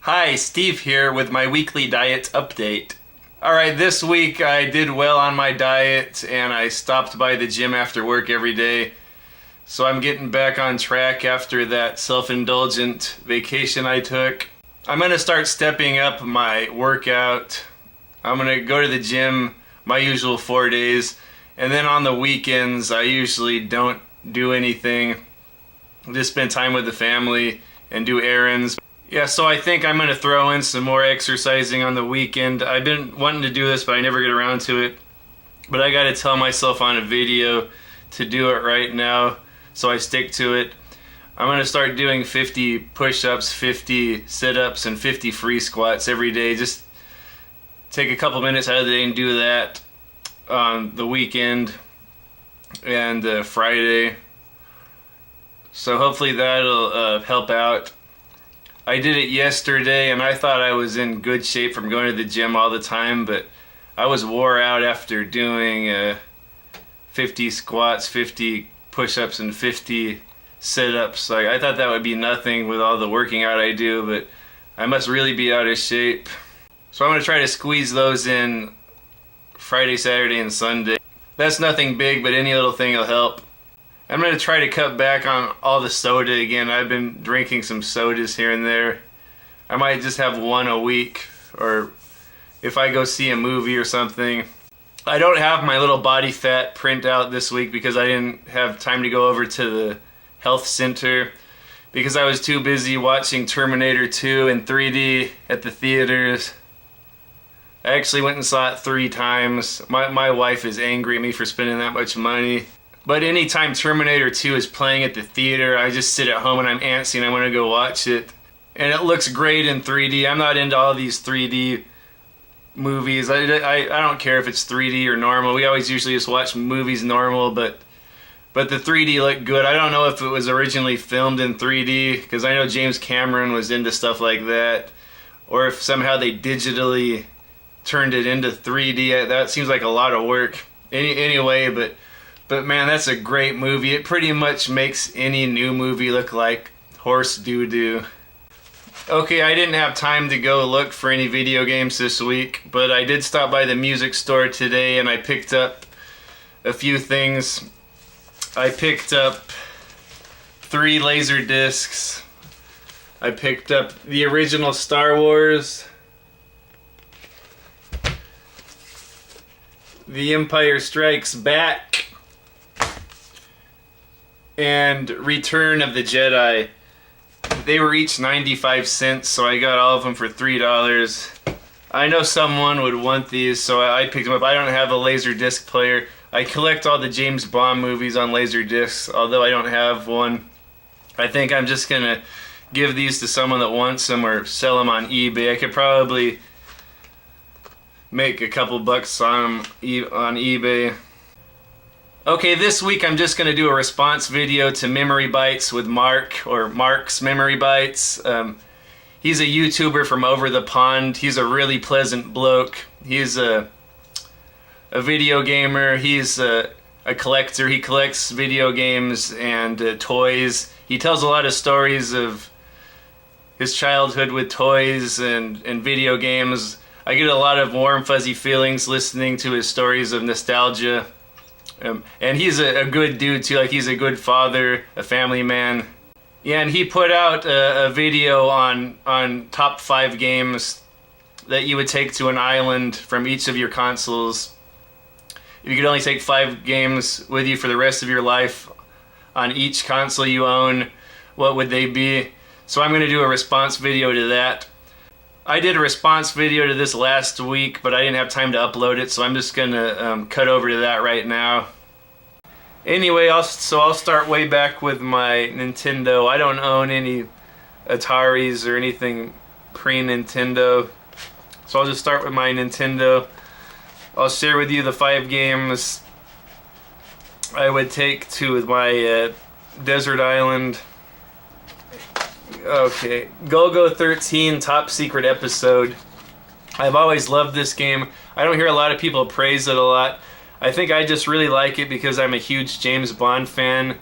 Hi, Steve here with my weekly diet update. Alright, this week I did well on my diet and I stopped by the gym after work every day. So I'm getting back on track after that self-indulgent vacation I took. I'm going to start stepping up my workout. I'm going to go to the gym my usual 4 days. And then on the weekends I usually don't do anything. Just spend time with the family and do errands. Yeah, so I think I'm going to throw in some more exercising on the weekend. I've been wanting to do this, but I never get around to it. But I got to tell myself on a video to do it right now, so I stick to it. I'm going to start doing 50 push-ups, 50 sit-ups, and 50 free squats every day. Just take a couple minutes out of the day and do that on the weekend and Friday. So hopefully that'll help out. I did it yesterday and I thought I was in good shape from going to the gym all the time, but I was wore out after doing 50 squats, 50 push-ups, and 50 sit-ups. Like, I thought that would be nothing with all the working out I do, but I must really be out of shape. So I'm going to try to squeeze those in Friday, Saturday, and Sunday. That's nothing big, but any little thing will help. I'm going to try to cut back on all the soda again. I've been drinking some sodas here and there. I might just have one a week, or if I go see a movie or something. I don't have my little body fat printout this week because I didn't have time to go over to the health center because I was too busy watching Terminator 2 in 3D at the theaters. I actually went and saw it 3 times. My wife is angry at me for spending that much money. But anytime Terminator 2 is playing at the theater, I just sit at home and I'm antsy and I want to go watch it. And it looks great in 3D. I'm not into all these 3D movies. I don't care if it's 3D or normal. We always usually just watch movies normal, but the 3D looked good. I don't know if it was originally filmed in 3D, because I know James Cameron was into stuff like that, or if somehow they digitally turned it into 3D. That seems like a lot of work. Anyway, but man, that's a great movie. It pretty much makes any new movie look like horse doo-doo. Okay, I didn't have time to go look for any video games this week, but I did stop by the music store today and I picked up a few things. I picked up 3 laser discs. I picked up the original Star Wars, The Empire Strikes Back, and Return of the Jedi. They were each 95 cents, so I got all of them for $3. I know someone would want these, so I picked them up. I don't have a Laserdisc player. I collect all the James Bond movies on Laserdiscs, although I don't have one. I think I'm just gonna give these to someone that wants them or sell them on eBay. I could probably make a couple bucks on eBay. Okay, this week I'm just going to do a response video to Memory Bytes with Mark, or Mark's Memory Bytes. He's a YouTuber from over the pond. He's a really pleasant bloke. He's a video gamer. He's a collector. He collects video games and toys. He tells a lot of stories of his childhood with toys and video games. I get a lot of warm, fuzzy feelings listening to his stories of nostalgia. And he's a good dude too. Like, he's a good father, a family man. Yeah, and he put out a video on top 5 games that you would take to an island from each of your consoles. If you could only take 5 games with you for the rest of your life on each console you own, what would they be? So I'm going to do a response video to that. I did a response video to this last week, but I didn't have time to upload it, so I'm just going to cut over to that right now. Anyway, I'll start way back with my Nintendo. I don't own any Ataris or anything pre-Nintendo, so I'll just start with my Nintendo. I'll share with you the 5 games I would take to my desert island. Okay, Go-Go 13 Top Secret Episode. I've always loved this game. I don't hear a lot of people praise it a lot. I think I just really like it because I'm a huge James Bond fan,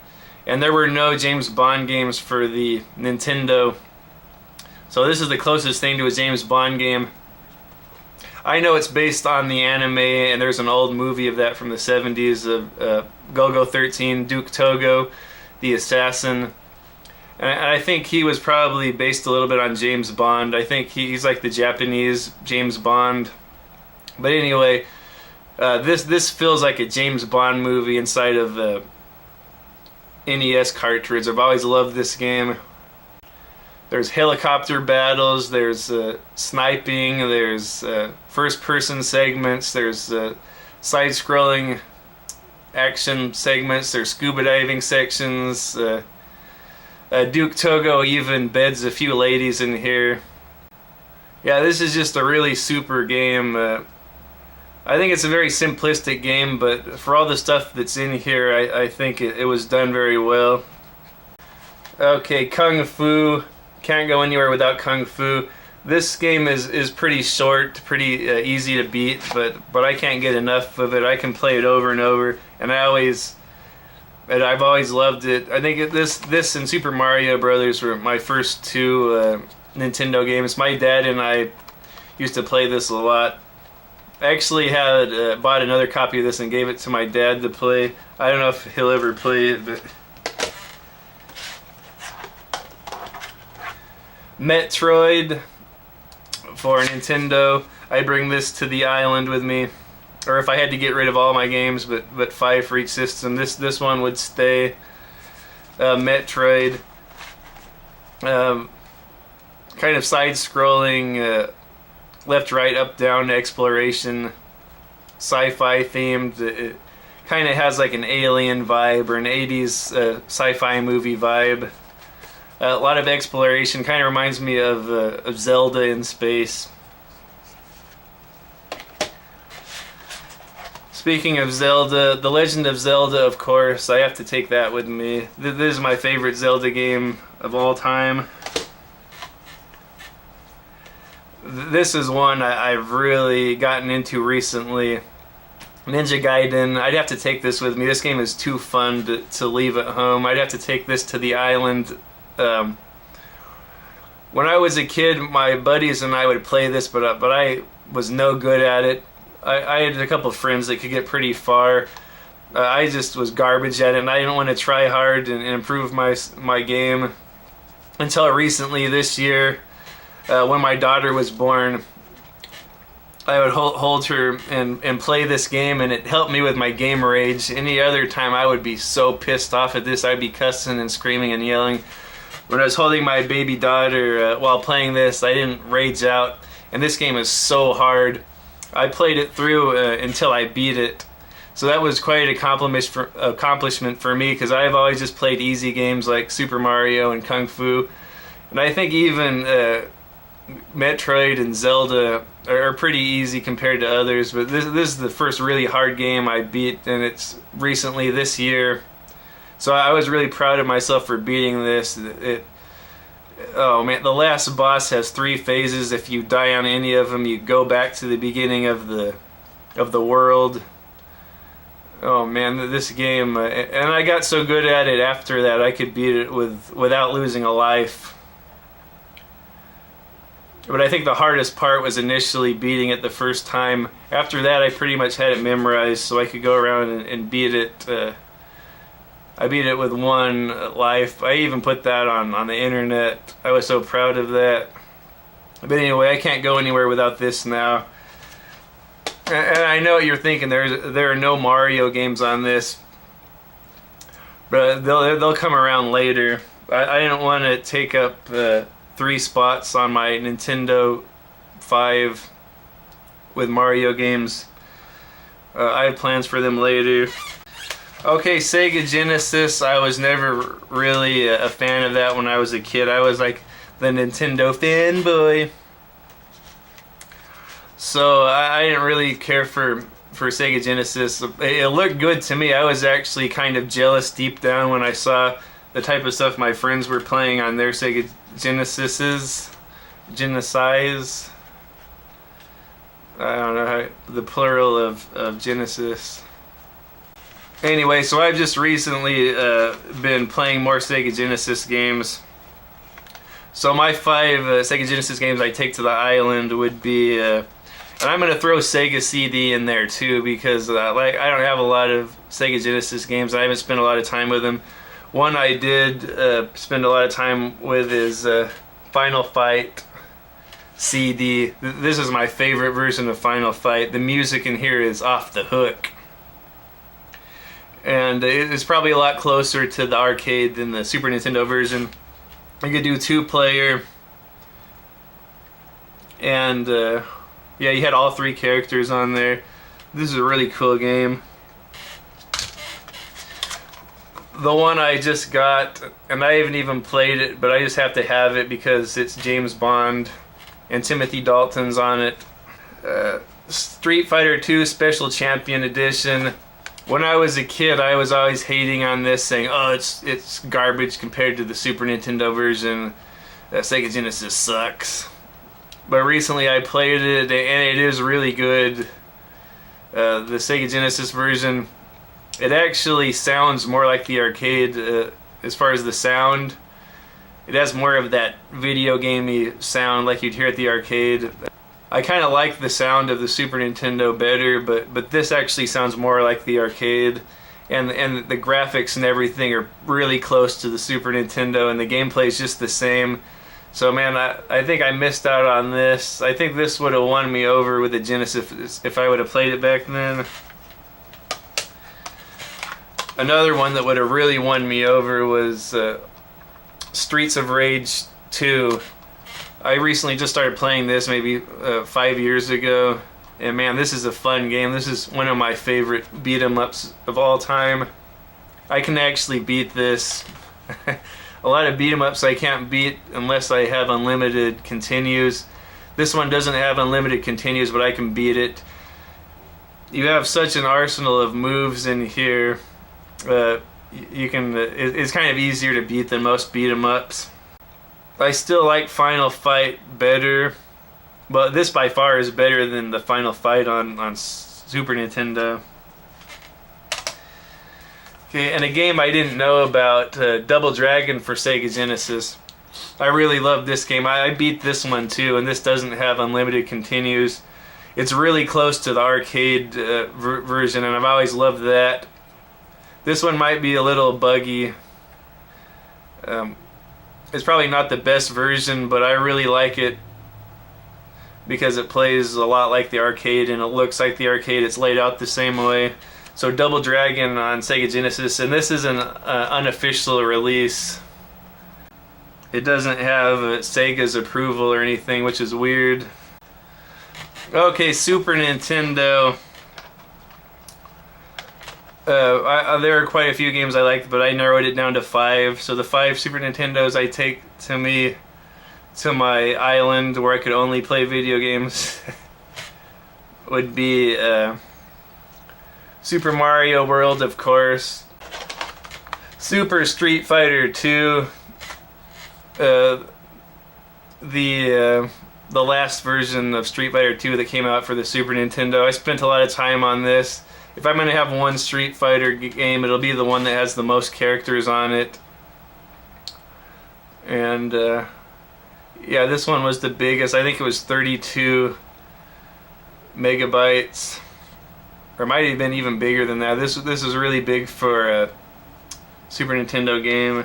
and there were no James Bond games for the Nintendo. So this is the closest thing to a James Bond game. I know it's based on the anime, and there's an old movie of that from the 70s of Go-Go 13, Duke Togo, the assassin. And I think he was probably based a little bit on James Bond. I think he's like the Japanese James Bond. But anyway, this feels like a James Bond movie inside of a NES cartridge. I've always loved this game. There's helicopter battles, there's sniping, there's first-person segments, there's side-scrolling action segments, there's scuba diving sections. Duke Togo even beds a few ladies in here. Yeah, this is just a really super game. I think it's a very simplistic game, but for all the stuff that's in here, I think it was done very well. Okay, Kung Fu. Can't go anywhere without Kung Fu. This game is pretty short, pretty easy to beat, but I can't get enough of it. I can play it over and over, and I've always loved it. I think this and Super Mario Brothers were my first two Nintendo games. My dad and I used to play this a lot. I actually had bought another copy of this and gave it to my dad to play. I don't know if he'll ever play it, but Metroid for Nintendo. I bring this to the island with me, or if I had to get rid of all my games, but 5 for each system, this one would stay. Metroid, kind of side-scrolling, left, right, up, down exploration, sci-fi themed. It kind of has like an Alien vibe or an 80s sci-fi movie vibe. A lot of exploration, kind of reminds me of Zelda in space. Speaking of Zelda, The Legend of Zelda, of course, I have to take that with me. This is my favorite Zelda game of all time. This is one I've really gotten into recently. Ninja Gaiden, I'd have to take this with me. This game is too fun to leave at home. I'd have to take this to the island. When I was a kid, my buddies and I would play this, but I was no good at it. I had a couple of friends that could get pretty far. I just was garbage at it, and I didn't want to try hard and improve my game until recently this year, when my daughter was born. I would hold her and play this game, and it helped me with my game rage. Any other time I would be so pissed off at this, I'd be cussing and screaming and yelling. When I was holding my baby daughter while playing this, I didn't rage out, and this game is so hard. I played it through until I beat it, so that was quite an accomplishment for me, because I've always just played easy games like Super Mario and Kung Fu, and I think even Metroid and Zelda are pretty easy compared to others, but this is the first really hard game I beat, and it's recently this year. So I was really proud of myself for beating this. Oh man, the last boss has 3 phases. If you die on any of them, you go back to the beginning of the world. Oh man, this game, and I got so good at it after that I could beat it without losing a life. But I think the hardest part was initially beating it the first time. After that, I pretty much had it memorized, so I could go around and beat it. I beat it with 1 life. I even put that on the internet. I was so proud of that. But anyway, I can't go anywhere without this now. And I know what you're thinking. There are no Mario games on this, but they'll come around later. I didn't want to take up 3 spots on my Nintendo 5 with Mario games. I have plans for them later. Okay, Sega Genesis, I was never really a fan of that when I was a kid. I was like the Nintendo fanboy. So I didn't really care for Sega Genesis. It looked good to me. I was actually kind of jealous deep down when I saw the type of stuff my friends were playing on their Sega Genesises. Genesis. I don't know the plural of Genesis. Anyway, so I've just recently been playing more Sega Genesis games. So my 5 Sega Genesis games I take to the island would be, and I'm gonna throw Sega CD in there too, because like I don't have a lot of Sega Genesis games. I haven't spent a lot of time with them. One I did spend a lot of time with is Final Fight CD. This is my favorite version of Final Fight. The music in here is off the hook. And it's probably a lot closer to the arcade than the Super Nintendo version. You could do 2-player. And yeah, you had all 3 characters on there. This is a really cool game. The one I just got, and I haven't even played it, but I just have to have it because it's James Bond and Timothy Dalton's on it. Street Fighter 2 Special Champion Edition. When I was a kid, I was always hating on this, saying, "Oh, it's garbage compared to the Super Nintendo version. Sega Genesis sucks." But recently I played it, and it is really good. The Sega Genesis version, it actually sounds more like the arcade as far as the sound. It has more of that video gamey sound like you'd hear at the arcade. I kind of like the sound of the Super Nintendo better, but this actually sounds more like the arcade, and the graphics and everything are really close to the Super Nintendo, and the gameplay is just the same. So man, I think I missed out on this. I think this would have won me over with the Genesis if I would have played it back then. Another one that would have really won me over was Streets of Rage 2. I recently just started playing this maybe 5 years ago, and man, this is a fun game. This is one of my favorite beat 'em ups of all time. I can actually beat this. A lot of beat 'em ups I can't beat unless I have unlimited continues. This one doesn't have unlimited continues, but I can beat it. You have such an arsenal of moves in here. You can. It's kind of easier to beat than most beat 'em ups. I still like Final Fight better, but this by far is better than the Final Fight on Super Nintendo. Okay, and a game I didn't know about, Double Dragon for Sega Genesis. I really love this game. I beat this one too, and this doesn't have unlimited continues. It's really close to the arcade version, and I've always loved that. This one might be a little buggy. It's probably not the best version, but I really like it because it plays a lot like the arcade and it looks like the arcade. It's laid out the same way. So Double Dragon on Sega Genesis, and this is an unofficial release. It doesn't have Sega's approval or anything, which is weird. Okay, Super Nintendo. There are quite a few games I liked, but I narrowed it down to 5. So the 5 Super Nintendos I take to my island where I could only play video games would be Super Mario World, of course, Super Street Fighter 2, the last version of Street Fighter 2 that came out for the Super Nintendo. I spent a lot of time on this. If I'm going to have one Street Fighter game, it'll be the one that has the most characters on it. And yeah, this one was the biggest. I think it was 32 megabytes. Or it might have been even bigger than that. This is really big for a Super Nintendo game.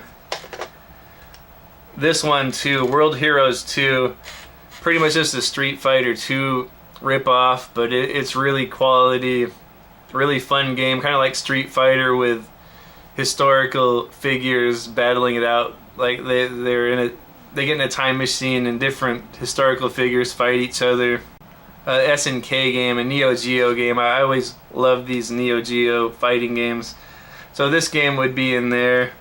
This one too, World Heroes 2, pretty much just a Street Fighter 2 ripoff, but it's really quality. Really fun game, kind of like Street Fighter with historical figures battling it out. Like they get in a time machine and different historical figures fight each other. SNK game, a Neo Geo game. I always love these Neo Geo fighting games. So this game would be in there.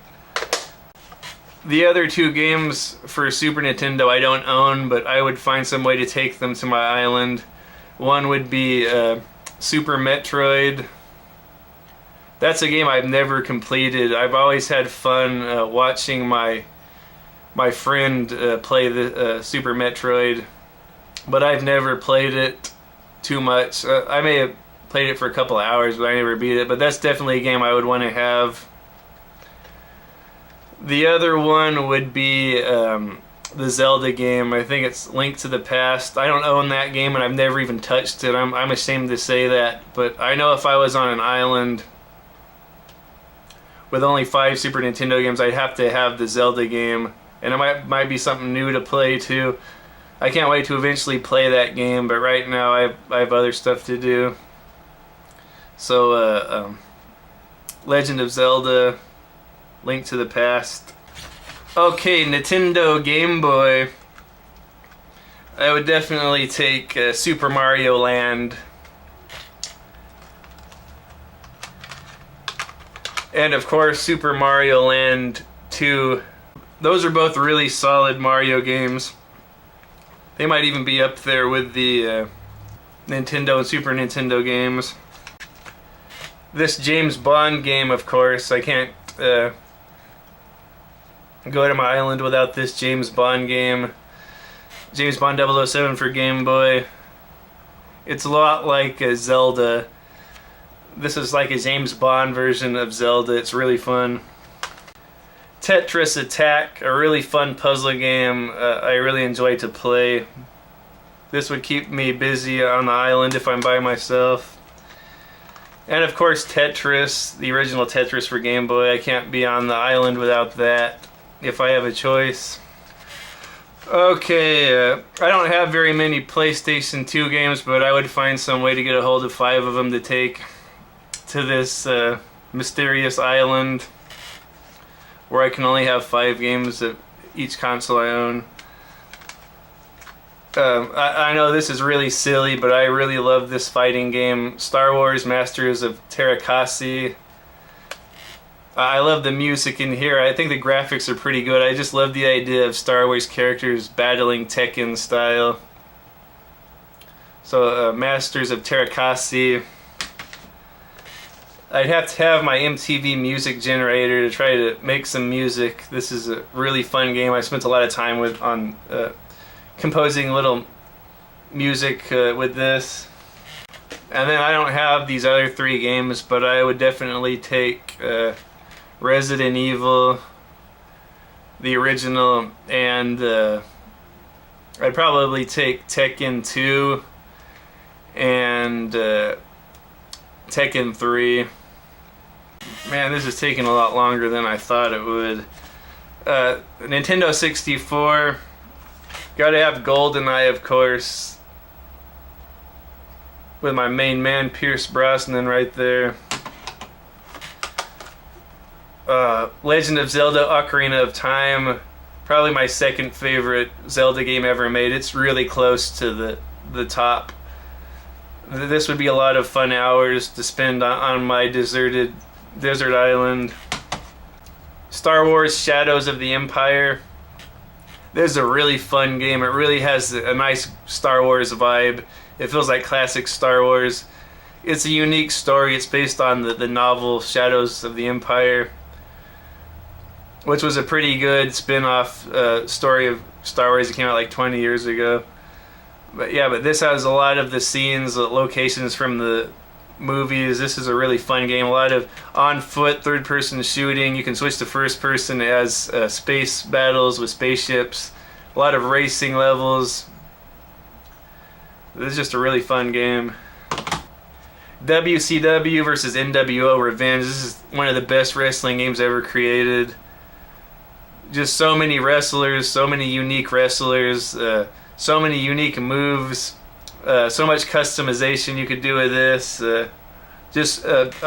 The other 2 games for Super Nintendo I don't own, but I would find some way to take them to my island. One would be Super Metroid. That's a game I've never completed. I've always had fun watching my friend play the Super Metroid, but I've never played it too much. I may have played it for a couple of hours, but I never beat it. But that's definitely a game I would want to have. The other one would be the Zelda game. I think it's Link to the Past. I don't own that game, and I've never even touched it. I'm ashamed to say that, but I know if I was on an island with only 5 Super Nintendo games, I'd have to have the Zelda game, and it might be something new to play too. I can't wait to eventually play that game, but right now I have other stuff to do. So, Legend of Zelda, Link to the Past. Okay, Nintendo Game Boy. I would definitely take Super Mario Land. And of course, Super Mario Land 2. Those are both really solid Mario games. They might even be up there with the Nintendo and Super Nintendo games. This James Bond game, of course. I can't go to my island without this James Bond game. James Bond 007 for Game Boy. It's a lot like Zelda. This is like a James Bond version of Zelda. It's really fun. Tetris Attack, a really fun puzzle game I really enjoy to play. This would keep me busy on the island if I'm by myself. And of course Tetris, the original Tetris for Game Boy. I can't be on the island without that if I have a choice. Okay, I don't have very many PlayStation 2 games, but I would find some way to get a hold of 5 of them to take to this mysterious island where I can only have 5 games of each console I own. I know this is really silly, but I really love this fighting game, Star Wars Masters of Terrakasi. I love the music in here. I think the graphics are pretty good. I just love the idea of Star Wars characters battling Tekken style. So, Masters of Terrakasi. I'd have to have my MTV music generator to try to make some music. This is a really fun game. I spent a lot of time on composing little music with this. And then I don't have these other 3 games, but I would definitely take Resident Evil, the original, and I'd probably take Tekken 2 and Tekken 3. Man, this is taking a lot longer than I thought it would. Nintendo 64. Gotta have GoldenEye, of course. With my main man, Pierce Brosnan, right there. Legend of Zelda Ocarina of Time. Probably my second favorite Zelda game ever made. It's really close to the top. This would be a lot of fun hours to spend on my deserted desert island. Star Wars Shadows of the Empire. This is a really fun game. It really has a nice Star Wars vibe. It feels like classic Star Wars. It's a unique story. It's based on the novel Shadows of the Empire, which was a pretty good spin-off story of Star Wars that came out like 20 years ago. But yeah, but this has a lot of the scenes, locations from the movies. This is a really fun game. A lot of on-foot, third-person shooting. You can switch to first-person as space battles with spaceships. A lot of racing levels. This is just a really fun game. WCW versus NWO Revenge. This is one of the best wrestling games ever created. Just so many wrestlers, so many unique wrestlers, so many unique moves, so much customization you could do with this. Just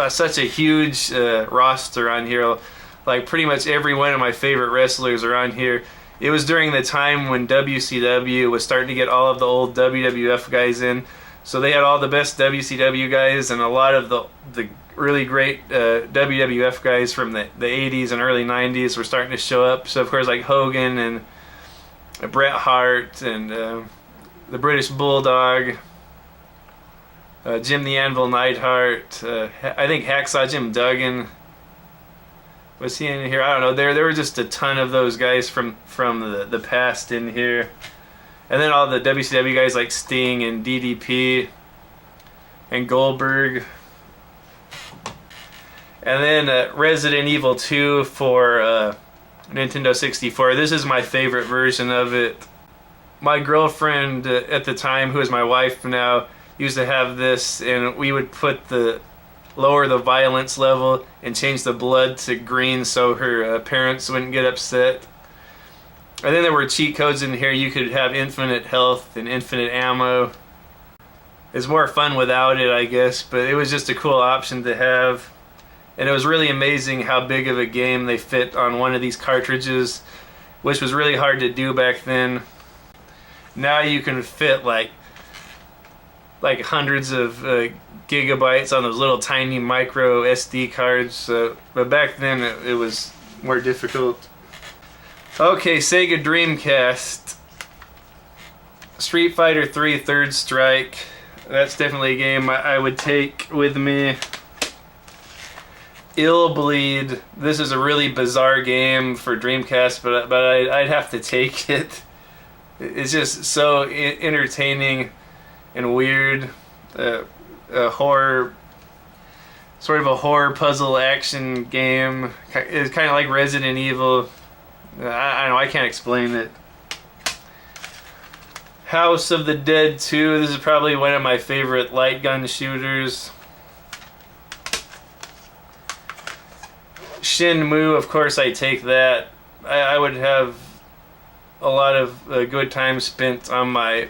such a huge roster on here. Like pretty much every one of my favorite wrestlers are on here. It was during the time when WCW was starting to get all of the old WWF guys in. So they had all the best WCW guys and a lot of the really great WWF guys from the 80s and early 90s were starting to show up. So of course like Hogan and Bret Hart and the British Bulldog, Jim the Anvil Neidhart, I think Hacksaw Jim Duggan. Was he in here? I don't know. There were just a ton of those guys from the past in here. And then all the WCW guys like Sting and DDP and Goldberg. And then Resident Evil 2 for Nintendo 64. This is my favorite version of it. My girlfriend at the time, who is my wife now, used to have this, and we would lower the violence level and change the blood to green so her parents wouldn't get upset. And then there were cheat codes in here. You could have infinite health and infinite ammo. It's more fun without it, I guess, but it was just a cool option to have. And it was really amazing how big of a game they fit on one of these cartridges, which was really hard to do back then. Now you can fit like hundreds of gigabytes on those little tiny micro SD cards, but back then it was more difficult. Okay, Sega Dreamcast. Street Fighter 3 Third Strike. That's definitely a game I would take with me. Ill Bleed. This is a really bizarre game for Dreamcast, but I'd have to take it. It's just so entertaining and weird. A horror, sort of a horror puzzle action game. It's kind of like Resident Evil. I don't know, I can't explain it. House of the Dead 2. This is probably one of my favorite light gun shooters. Shenmue, of course I take that. I would have a lot of good time spent on my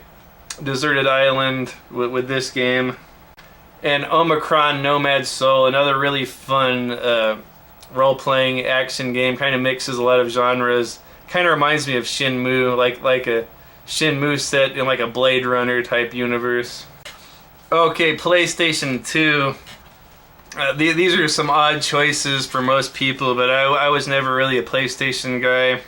deserted island with this game. And Omicron Nomad Soul, another really fun role-playing action game. Kind of mixes a lot of genres. Kind of reminds me of Shenmue, like a Shenmue set in like a Blade Runner type universe. Okay, PlayStation 2. These are some odd choices for most people, but I was never really a PlayStation guy.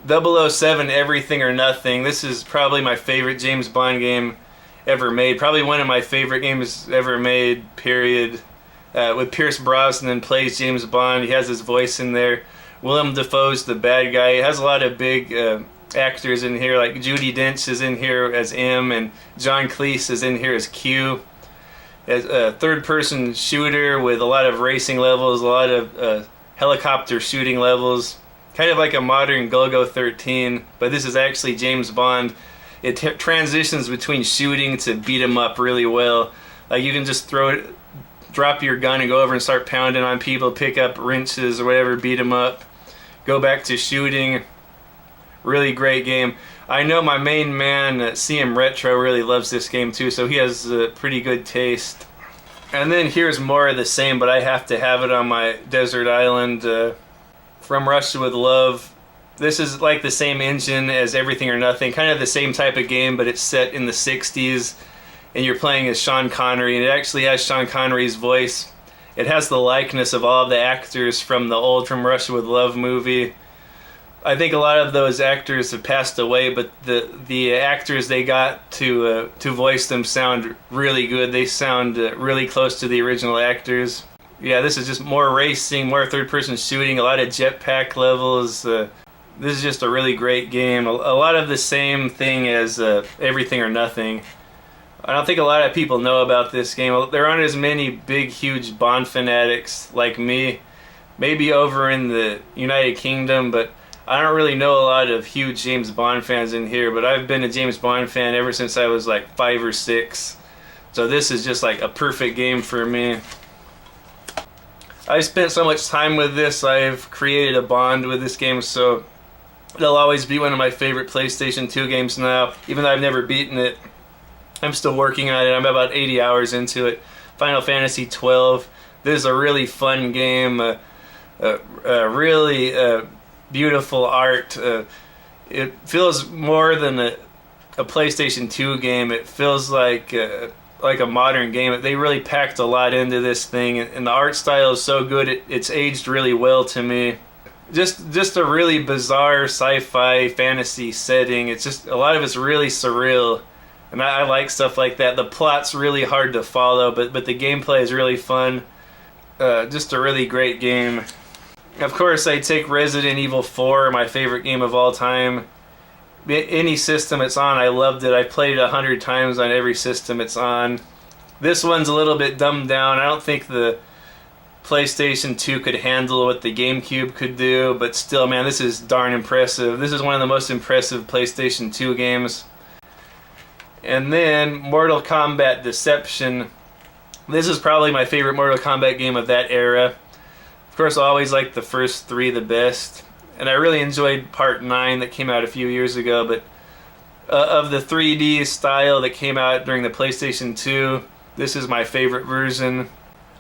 007 Everything or Nothing. This is probably my favorite James Bond game ever made. Probably one of my favorite games ever made, period. With Pierce Brosnan plays James Bond. He has his voice in there. Willem Dafoe's the bad guy. It has a lot of big actors in here, like Judi Dench is in here as M, and John Cleese is in here as Q. As a third-person shooter with a lot of racing levels, a lot of helicopter shooting levels. Kind of like a modern Golgo 13, but this is actually James Bond. It transitions between shooting to beat 'em up really well. Like you can just drop your gun and go over and start pounding on people, pick up wrenches or whatever, beat 'em up. Go back to shooting. Really great game. I know my main man, CM Retro, really loves this game too, so he has pretty good taste. And then here's more of the same, but I have to have it on my desert island. From Russia with Love. This is like the same engine as Everything or Nothing, kind of the same type of game, but it's set in the 60s, and you're playing as Sean Connery, and it actually has Sean Connery's voice. It has the likeness of all of the actors from the old From Russia with Love movie. I think a lot of those actors have passed away, but the actors they got to voice them sound really good. They sound really close to the original actors. Yeah, this is just more racing, more third-person shooting, a lot of jetpack levels. This is just a really great game. A lot of the same thing as Everything or Nothing. I don't think a lot of people know about this game. There aren't as many big, huge Bond fanatics like me. Maybe over in the United Kingdom, but I don't really know a lot of huge James Bond fans in here. But I've been a James Bond fan ever since I was like 5 or 6. So this is just like a perfect game for me. I spent so much time with this, I've created a bond with this game, so it'll always be one of my favorite PlayStation 2 games now. Even though I've never beaten it, I'm still working on it. I'm about 80 hours into it. Final Fantasy 12. This is a really fun game, really beautiful art. It feels more than a PlayStation 2 game. It feels like a modern game. They really packed a lot into this thing, and the art style is so good. It's aged really well to me. Just a really bizarre sci-fi fantasy setting. It's just a lot of it's really surreal, and I like stuff like that. The plot's really hard to follow, but the gameplay is really fun. Just a really great game. Of course, I take Resident Evil 4, my favorite game of all time. Any system it's on, I loved it. I played it 100 times on every system it's on. This one's a little bit dumbed down. I don't think the PlayStation 2 could handle what the GameCube could do, but still, man, this is darn impressive. This is one of the most impressive PlayStation 2 games. And then Mortal Kombat Deception. This is probably my favorite Mortal Kombat game of that era. Of course, I always liked the first 3 the best. And I really enjoyed Part 9 that came out a few years ago, but of the 3D style that came out during the PlayStation 2, this is my favorite version.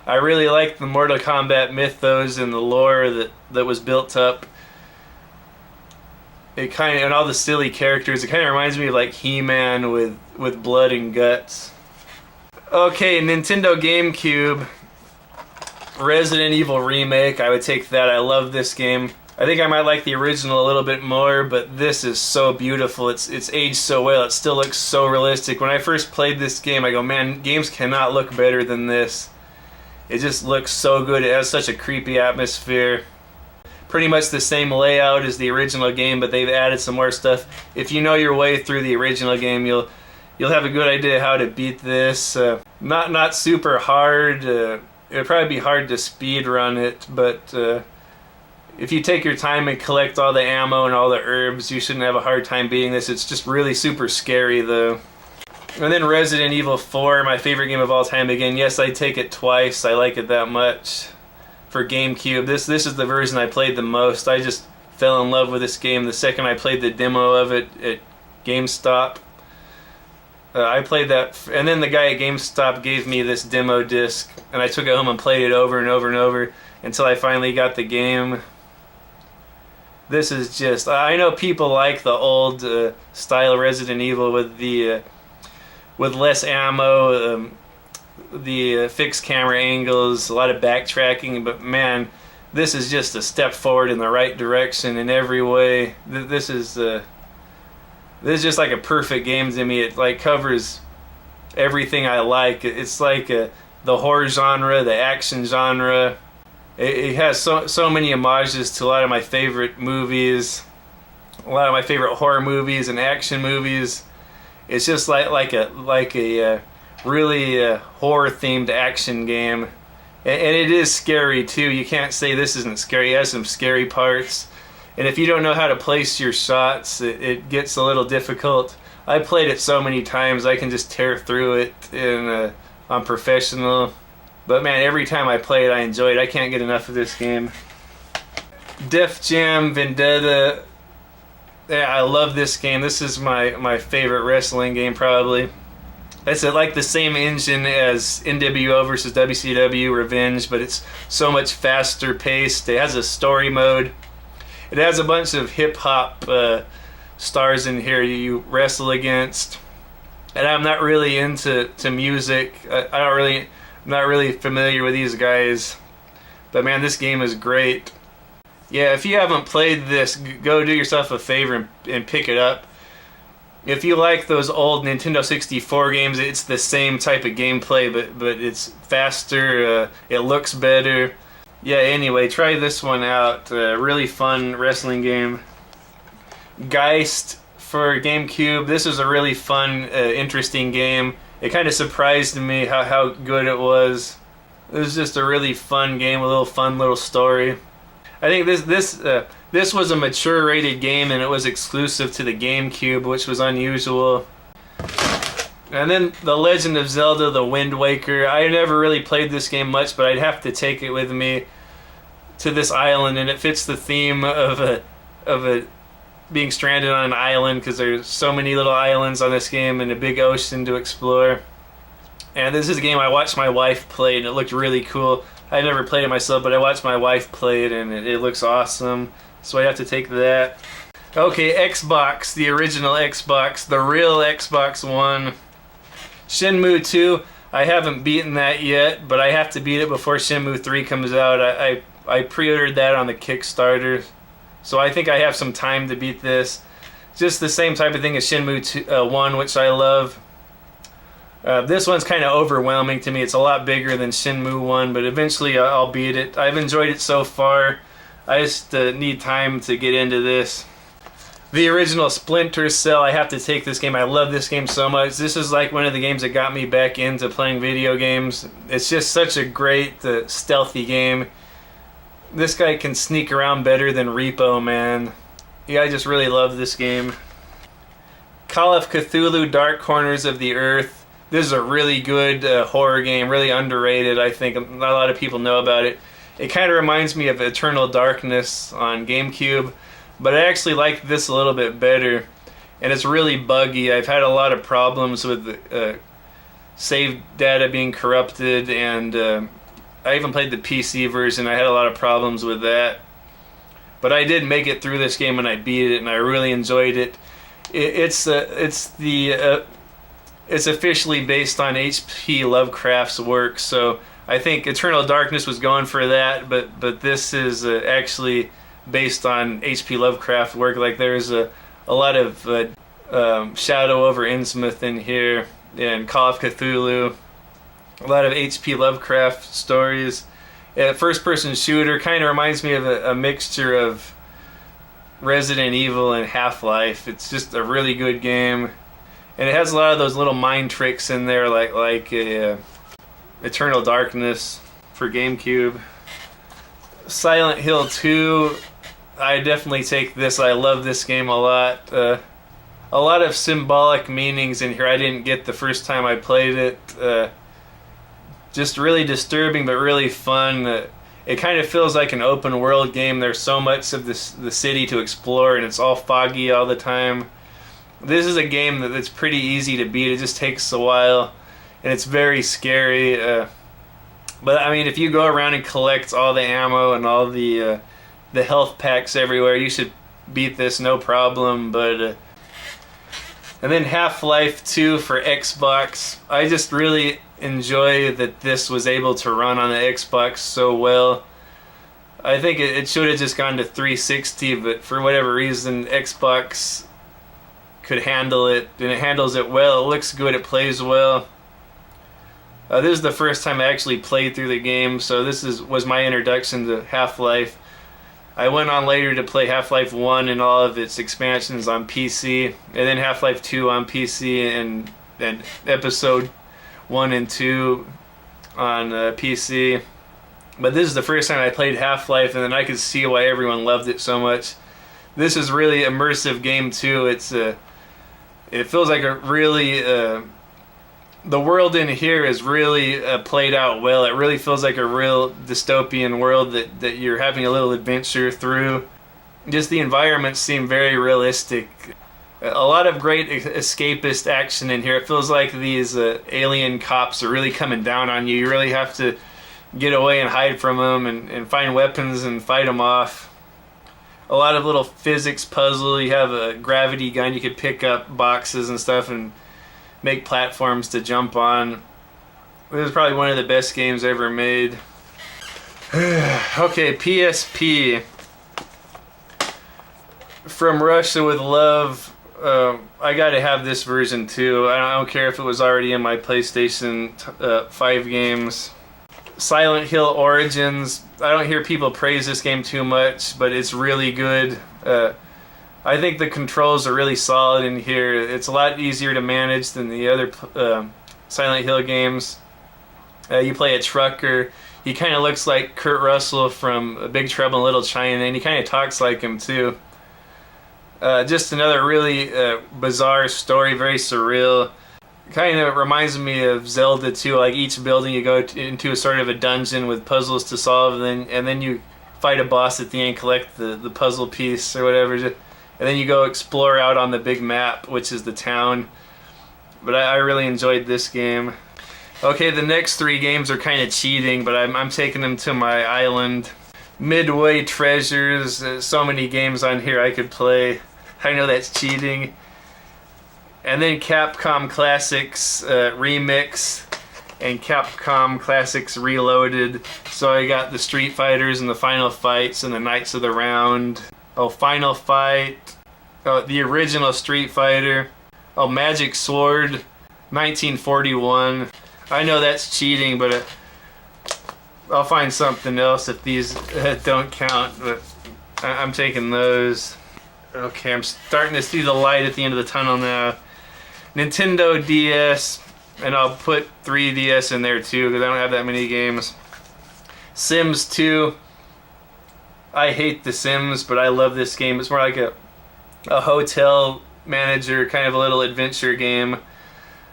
I really like the Mortal Kombat mythos and the lore that was built up. It kind of, and all the silly characters, it kind of reminds me of like He-Man with blood and guts. Okay, Nintendo GameCube, Resident Evil Remake, I would take that. I love this game. I think I might like the original a little bit more, but this is so beautiful. It's aged so well. It still looks so realistic. When I first played this game, I go, man, games cannot look better than this. It just looks so good. It has such a creepy atmosphere. Pretty much the same layout as the original game, but they've added some more stuff. If you know your way through the original game, you'll have a good idea how to beat this. Not super hard. It'd probably be hard to speed run it, but if you take your time and collect all the ammo and all the herbs, you shouldn't have a hard time beating this. It's just really super scary though. And then Resident Evil 4, my favorite game of all time again. Yes, I'd take it twice. I like it that much. For GameCube, this is the version I played the most. I just fell in love with this game the second I played the demo of it at GameStop. I played that, and then the guy at GameStop gave me this demo disc, and I took it home and played it over and over and over until I finally got the game. This is just, I know people like the old style Resident Evil with the with less ammo, the fixed camera angles, a lot of backtracking, but man, this is just a step forward in the right direction in every way. This is just like a perfect game to me. It like covers everything I like. It's like the horror genre, the action genre. It has so many homages to a lot of my favorite movies, a lot of my favorite horror movies and action movies. It's just like a really horror themed action game, and it is scary too. You can't say this isn't scary. It has some scary parts, and if you don't know how to place your shots, it gets a little difficult. I played it so many times I can just tear through it on professional. But man, every time I play it, I enjoy it. I can't get enough of this game. Def Jam Vendetta. Yeah, I love this game. This is my favorite wrestling game probably. It's like the same engine as NWO versus WCW Revenge, but it's so much faster paced. It has a story mode. It has a bunch of hip hop stars in here you wrestle against. And I'm not really into music. I'm not really familiar with these guys, but man, this game is great. Yeah, if you haven't played this, go do yourself a favor and pick it up. If you like those old Nintendo 64 games, it's the same type of gameplay, but it's faster, it looks better. Yeah, anyway, try this one out. Really fun wrestling game. Geist for GameCube. This is a really fun, interesting game. It kind of surprised me how good it was. It was just a really fun game, a little fun little story. I think this was a mature rated game, and it was exclusive to the GameCube, which was unusual. And then The Legend of Zelda: The Wind Waker. I never really played this game much, but I'd have to take it with me to this island, and it fits the theme of a being stranded on an island, because there's so many little islands on this game and a big ocean to explore. And this is a game I watched my wife play, and it looked really cool. I never played it myself, but I watched my wife play it, and it looks awesome. So I have to take that. Okay, Xbox, the original Xbox, the real Xbox One. Shenmue 2, I haven't beaten that yet, but I have to beat it before Shenmue 3 comes out. I pre-ordered that on the Kickstarter, so I think I have some time to beat this. Just the same type of thing as Shenmue 1, which I love. This one's kind of overwhelming to me. It's a lot bigger than Shenmue 1, but eventually I'll beat it. I've enjoyed it so far. I just need time to get into this. The original Splinter Cell, I have to take this game. I love this game so much. This is like one of the games that got me back into playing video games. It's just such a great stealthy game. This guy can sneak around better than Repo Man. Yeah, I just really love this game. Call of Cthulhu Dark Corners of the Earth. This is a really good horror game, really underrated. I think not a lot of people know about it. It kind of reminds me of Eternal Darkness on GameCube, but I actually like this a little bit better. And it's really buggy. I've had a lot of problems with save data being corrupted, and I even played the PC version. I had a lot of problems with that. But I did make it through this game and I beat it, and I really enjoyed it. It's officially based on H.P. Lovecraft's work, so I think Eternal Darkness was going for that, but this is actually based on H.P. Lovecraft work. Like there's a lot of Shadow over Innsmouth in here, and Call of Cthulhu, a lot of H.P. Lovecraft stories. First-person shooter, kind of reminds me of a mixture of Resident Evil and Half-Life. It's just a really good game, and it has a lot of those little mind tricks in there, like Eternal Darkness for GameCube. Silent Hill 2, I definitely take this. I love this game a lot. A lot of symbolic meanings in here I didn't get the first time I played it. Just really disturbing, but really fun. It kind of feels like an open world game. There's so much of the city to explore, and it's all foggy all the time. This is a game that's pretty easy to beat. It just takes a while, and it's very scary. But I mean, if you go around and collect all the ammo and all the health packs everywhere, you should beat this no problem. But and then Half-Life 2 for Xbox. I just really enjoy that this was able to run on the Xbox so well. I think it should have just gone to 360, but for whatever reason Xbox could handle it, and it handles it well. It looks good, it plays well. This is the first time I actually played through the game, so this was my introduction to Half-Life. I went on later to play Half-Life 1 and all of its expansions on PC, and then Half-Life 2 on PC, and Episode 1 and 2 on PC. But this is the first time I played Half-Life, and then I could see why everyone loved it so much. This is really immersive game too. It feels like a really the world in here is really played out well. It really feels like a real dystopian world that you're having a little adventure through. Just the environments seem very realistic. A lot of great escapist action in here. It feels like these alien cops are really coming down on you. You really have to get away and hide from them and find weapons and fight them off. A lot of little physics puzzle. You have a gravity gun. You could pick up boxes and stuff and make platforms to jump on. This is probably one of the best games ever made. Okay, PSP. From Russia with Love. I gotta have this version too. I don't care if it was already in my PlayStation 5 games. Silent Hill Origins. I don't hear people praise this game too much, but it's really good. I think the controls are really solid in here. It's a lot easier to manage than the other Silent Hill games. You play a trucker. He kind of looks like Kurt Russell from Big Trouble in Little China, and he kind of talks like him too. Just another really bizarre story, very surreal. Kind of reminds me of Zelda too. Like each building you go into is sort of a dungeon with puzzles to solve, and then you fight a boss at the end, collect the puzzle piece or whatever, and then you go explore out on the big map, which is the town. But I really enjoyed this game. Okay, the next three games are kind of cheating, but I'm taking them to my island. Midway Treasures. So many games on here I could play. I know that's cheating. And then Capcom Classics Remix and Capcom Classics Reloaded. So I got the Street Fighters and the Final Fights and the Knights of the Round. Oh, Final Fight. Oh, the original Street Fighter. Oh, Magic Sword 1941. I know that's cheating, but I'll find something else if these don't count. But I'm taking those. Okay, I'm starting to see the light at the end of the tunnel now. Nintendo DS, and I'll put 3DS in there too because I don't have that many games. Sims 2. I hate The Sims, but I love this game. It's more like a hotel manager, kind of a little adventure game.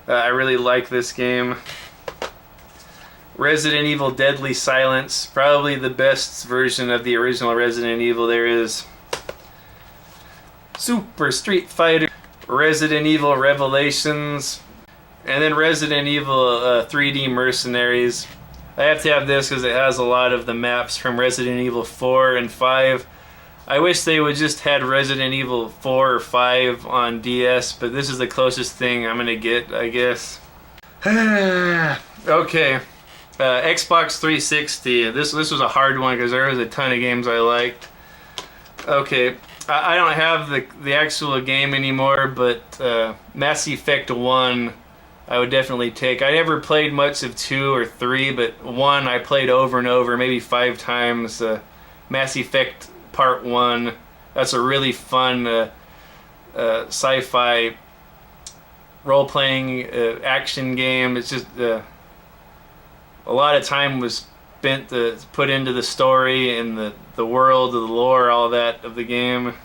I really like this game. Resident Evil Deadly Silence. Probably the best version of the original Resident Evil there is. Super Street Fighter. Resident Evil Revelations. And then Resident Evil 3D Mercenaries. I have to have this because it has a lot of the maps from Resident Evil 4 and 5. I wish they would just had Resident Evil 4 or 5 on DS, but this is the closest thing I'm going to get, I guess. Okay. Xbox 360. This was a hard one because there was a ton of games I liked. Okay. I don't have the actual game anymore, but Mass Effect 1 I would definitely take. I never played much of 2 or 3, but 1 I played over and over, maybe 5 times. Mass Effect Part 1. That's a really fun sci-fi role-playing action game. It's just a lot of time was spent put into the story and the world, the lore, all that of the game.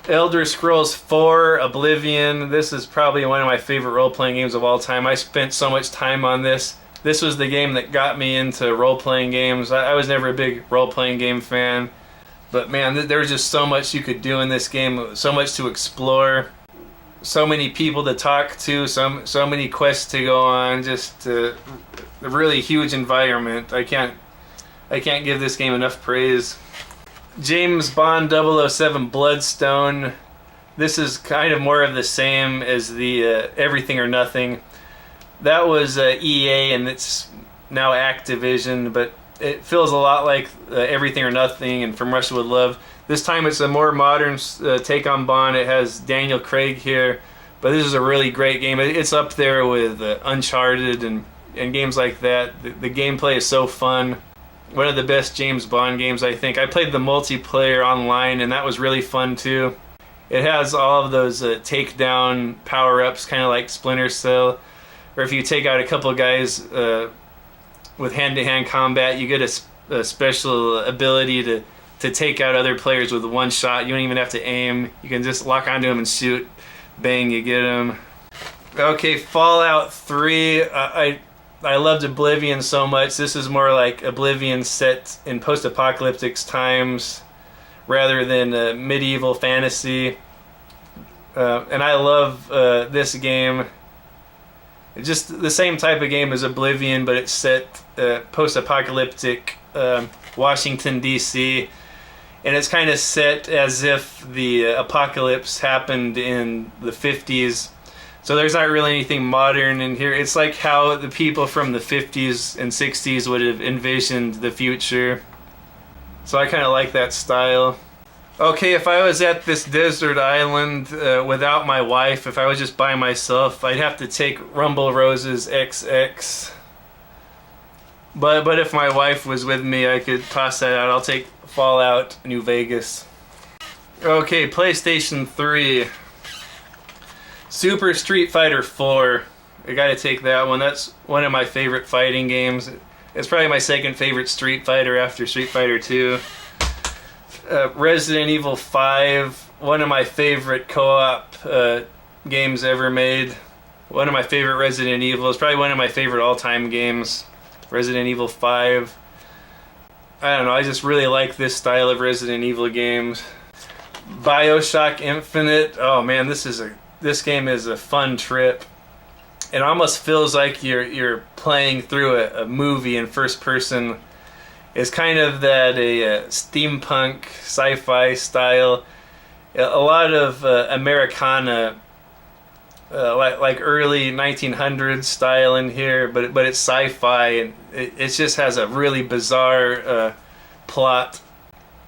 Elder Scrolls 4 Oblivion. This is probably one of my favorite role-playing games of all time. I spent so much time on this. This was the game that got me into role-playing games. I was never a big role-playing game fan, but man, there was just so much you could do in this game, so much to explore, so many people to talk to, so many quests to go on, just a really huge environment. I can't give this game enough praise. James Bond 007 Bloodstone. This is kind of more of the same as the Everything or Nothing. That was EA and it's now Activision, but it feels a lot like Everything or Nothing and From Russia with Love. This time it's a more modern take on Bond. It has Daniel Craig here, but this is a really great game. It's up there with Uncharted and games like that. The gameplay is so fun. One of the best James Bond games, I think. I played the multiplayer online, and that was really fun, too. It has all of those takedown power-ups, kind of like Splinter Cell. Or if you take out a couple of guys with hand-to-hand combat, you get a special ability to take out other players with one shot. You don't even have to aim. You can just lock onto them and shoot. Bang, you get them. Okay, Fallout 3. I loved Oblivion so much. This is more like Oblivion set in post-apocalyptic times rather than medieval fantasy. And I love this game. It's just the same type of game as Oblivion, but it's set post-apocalyptic Washington, D.C. And it's kind of set as if the apocalypse happened in the 50s. So there's not really anything modern in here. It's like how the people from the 50s and 60s would have envisioned the future. So I kind of like that style. Okay, if I was at this desert island without my wife, if I was just by myself, I'd have to take Rumble Roses XX. But if my wife was with me, I could toss that out. I'll take Fallout New Vegas. Okay, PlayStation 3. Super Street Fighter 4. I gotta take that one. That's one of my favorite fighting games. It's probably my second favorite Street Fighter after Street Fighter 2. Resident Evil 5. One of my favorite co-op games ever made. One of my favorite Resident Evil. It's probably one of my favorite all-time games. Resident Evil 5. I don't know, I just really like this style of Resident Evil games. BioShock Infinite. Oh man, this game is a fun trip. It almost feels like you're playing through a movie in first person. It's kind of that a steampunk sci-fi style. A lot of Americana, like early 1900s style in here, but it's sci-fi and it just has a really bizarre plot.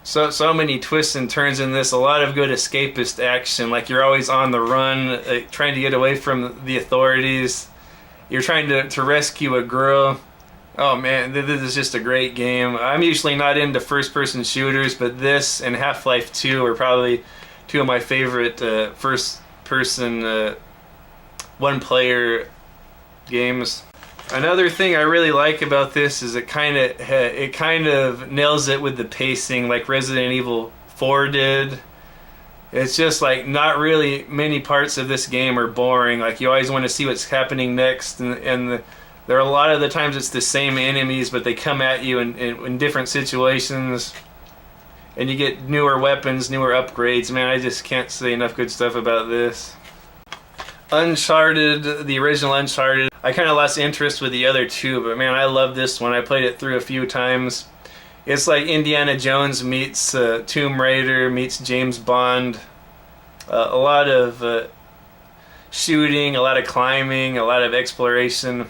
So many twists and turns in this. A lot of good escapist action. Like you're always on the run, trying to get away from the authorities. You're trying to rescue a girl. Oh man, this is just a great game. I'm usually not into first-person shooters, but this and Half-Life 2 are probably two of my favorite first-person one-player games. Another thing I really like about this is it kind of nails it with the pacing, like Resident Evil 4 did. It's just like not really many parts of this game are boring. Like you always want to see what's happening next, and there are a lot of the times it's the same enemies, but they come at you in different situations, and you get newer weapons, newer upgrades. Man, I just can't say enough good stuff about this. Uncharted, the original Uncharted, I kind of lost interest with the other two, but man, I love this one. I played it through a few times. It's like Indiana Jones meets Tomb Raider meets James Bond. A lot of shooting, a lot of climbing, a lot of exploration,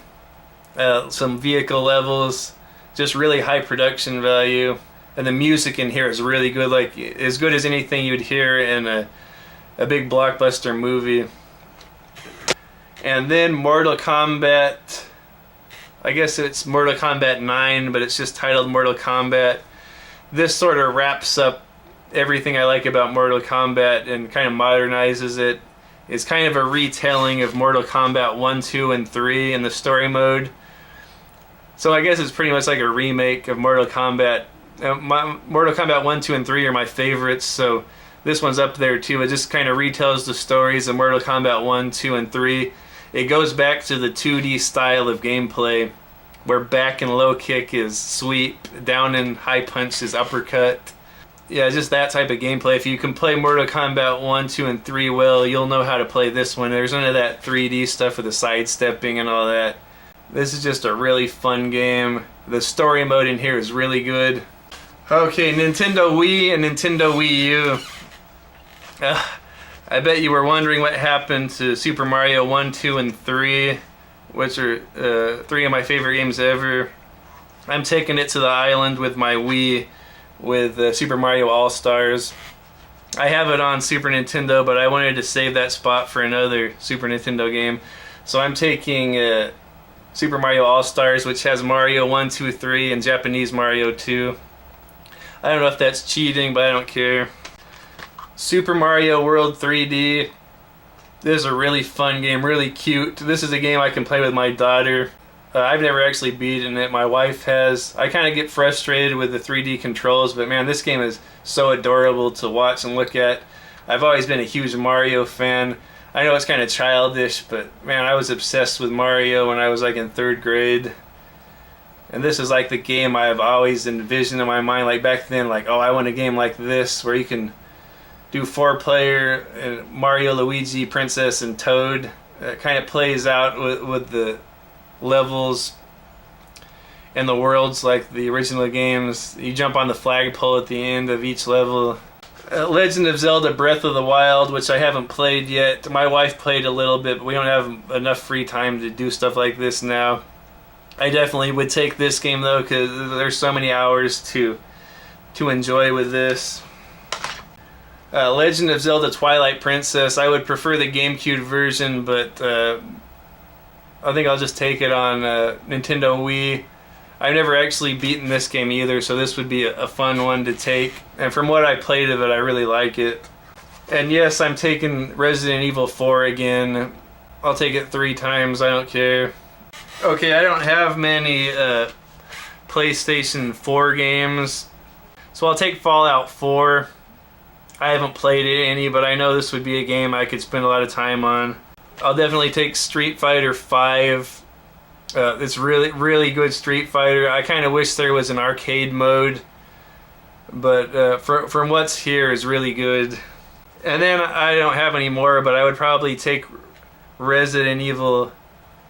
some vehicle levels, just really high production value. And the music in here is really good, like as good as anything you'd hear in a big blockbuster movie. And then Mortal Kombat, I guess it's Mortal Kombat 9, but it's just titled Mortal Kombat. This sort of wraps up everything I like about Mortal Kombat and kind of modernizes it. It's kind of a retelling of Mortal Kombat 1, 2, and 3 in the story mode. So I guess it's pretty much like a remake of Mortal Kombat. Mortal Kombat 1, 2, and 3 are my favorites, so this one's up there too. It just kind of retells the stories of Mortal Kombat 1, 2, and 3. It goes back to the 2D style of gameplay, where back and low kick is sweep, down and high punch is uppercut. Yeah, just that type of gameplay. If you can play Mortal Kombat 1, 2, and 3 well, you'll know how to play this one. There's none of that 3D stuff with the sidestepping and all that. This is just a really fun game. The story mode in here is really good. Okay, Nintendo Wii and Nintendo Wii U. I bet you were wondering what happened to Super Mario 1, 2, and 3, which are three of my favorite games ever. I'm taking it to the island with my Wii with Super Mario All-Stars. I have it on Super Nintendo, but I wanted to save that spot for another Super Nintendo game. So I'm taking Super Mario All-Stars, which has Mario 1, 2, 3, and Japanese Mario 2. I don't know if that's cheating, but I don't care. Super Mario World 3D. This is a really fun game, really cute. This is a game I can play with my daughter. I've never actually beaten it, my wife has. I kind of get frustrated with the 3D controls, but man, this game is so adorable to watch and look at. I've always been a huge Mario fan. I know it's kind of childish, but man, I was obsessed with Mario when I was like in 3rd grade. And this is like the game I've always envisioned in my mind, like back then, like, oh, I want a game like this where you can do 4-player Mario, Luigi, Princess, and Toad. It kind of plays out with the levels and the worlds like the original games. You jump on the flagpole at the end of each level. Legend of Zelda Breath of the Wild, which I haven't played yet. My wife played a little bit, but we don't have enough free time to do stuff like this now. I definitely would take this game though, because there's so many hours to enjoy with this. Legend of Zelda Twilight Princess. I would prefer the GameCube version, but I think I'll just take it on Nintendo Wii. I've never actually beaten this game either, so this would be a fun one to take. And from what I played of it, I really like it. And yes, I'm taking Resident Evil 4 again. I'll take it 3 times, I don't care. Okay, I don't have many PlayStation 4 games, so I'll take Fallout 4. I haven't played any, but I know this would be a game I could spend a lot of time on. I'll definitely take Street Fighter 5. It's really good Street Fighter. I kind of wish there was an arcade mode, but from what's here is really good. And then I don't have any more, but I would probably take Resident Evil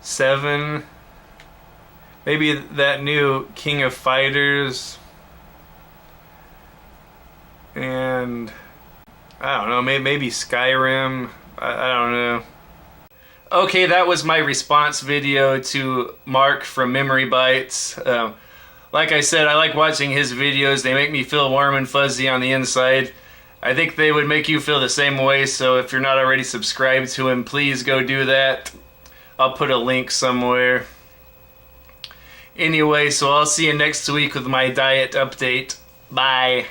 7. Maybe that new King of Fighters. And I don't know, maybe Skyrim. I don't know. Okay, that was my response video to Mark from Memory Bytes. Like I said, I like watching his videos. They make me feel warm and fuzzy on the inside. I think they would make you feel the same way, so if you're not already subscribed to him, please go do that. I'll put a link somewhere. Anyway, so I'll see you next week with my diet update. Bye.